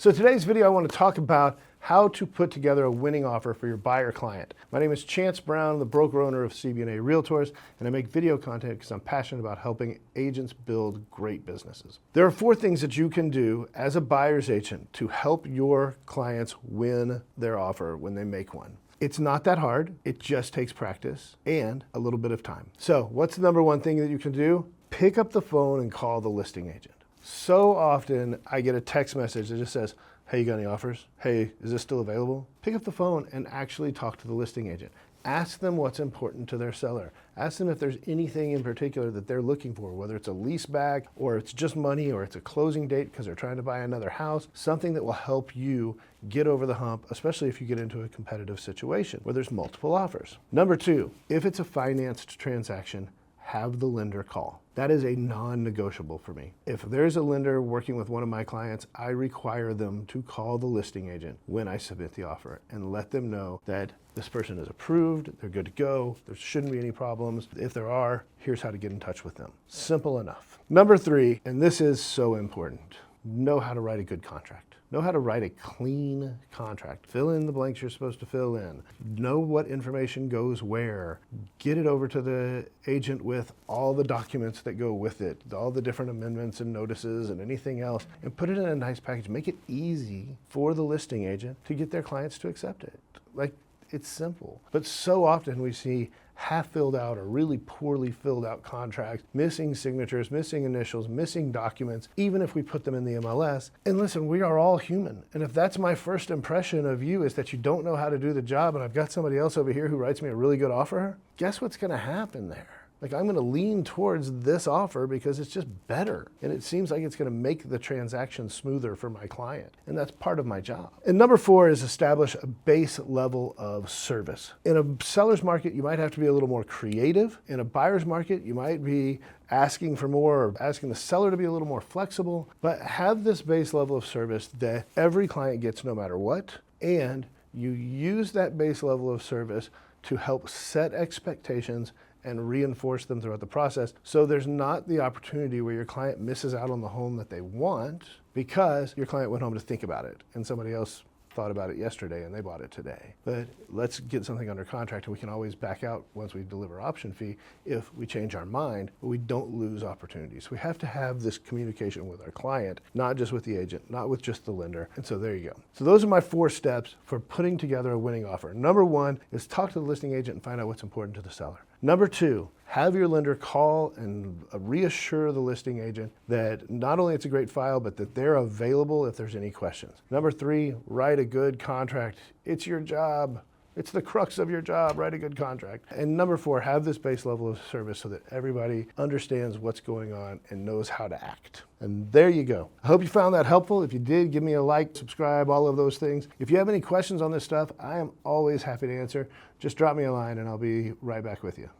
So today's video, I want to talk about how to put together a winning offer for your buyer client. My name is Chance Brown, the broker owner of CB&A Realtors, and I make video content because I'm passionate about helping agents build great businesses. There are 4 things that you can do as a buyer's agent to help your clients win their offer when they make one. It's not that hard. It just takes practice and a little bit of time. So what's the number 1 thing that you can do? Pick up the phone and call the listing agent. So often I get a text message that just says, hey, you got any offers? Hey, is this still available? Pick up the phone and actually talk to the listing agent. Ask them what's important to their seller. Ask them if there's anything in particular that they're looking for, whether it's a lease back or it's just money or it's a closing date because they're trying to buy another house, something that will help you get over the hump, especially if you get into a competitive situation where there's multiple offers. Number 2, if it's a financed transaction, have the lender call. That is a non-negotiable for me. If there's a lender working with one of my clients, I require them to call the listing agent when I submit the offer and let them know that this person is approved, they're good to go, there shouldn't be any problems. If there are, here's how to get in touch with them. Simple enough. Number 3, and this is so important, know how to write a good contract. Know how to write a clean contract. Fill in the blanks you're supposed to fill in. Know what information goes where. Get it over to the agent with all the documents that go with it, all the different amendments and notices and anything else, and put it in a nice package. Make it easy for the listing agent to get their clients to accept it. Like, it's simple. But so often we see half filled out or really poorly filled out contracts, missing signatures, missing initials, missing documents, even if we put them in the MLS. And listen, we are all human. And if that's my first impression of you is that you don't know how to do the job and I've got somebody else over here who writes me a really good offer, guess what's gonna happen there? Like, I'm gonna lean towards this offer because it's just better. And it seems like it's gonna make the transaction smoother for my client. And that's part of my job. And number 4 is establish a base level of service. In a seller's market, you might have to be a little more creative. In a buyer's market, you might be asking for more or asking the seller to be a little more flexible, but have this base level of service that every client gets no matter what. And you use that base level of service to help set expectations and reinforce them throughout the process. So there's not the opportunity where your client misses out on the home that they want because your client went home to think about it and somebody else thought about it yesterday and they bought it today. But let's get something under contract and we can always back out once we deliver option fee if we change our mind, but we don't lose opportunities. We have to have this communication with our client, not just with the agent, not with just the lender. And so there you go. So those are my 4 steps for putting together a winning offer. Number 1 is talk to the listing agent and find out what's important to the seller. Number 2, have your lender call and reassure the listing agent that not only it's a great file, but that they're available if there's any questions. Number 3, write a good contract. It's your job. It's the crux of your job, write a good contract. And number 4, have this base level of service so that everybody understands what's going on and knows how to act. And there you go. I hope you found that helpful. If you did, give me a like, subscribe, all of those things. If you have any questions on this stuff, I am always happy to answer. Just drop me a line and I'll be right back with you.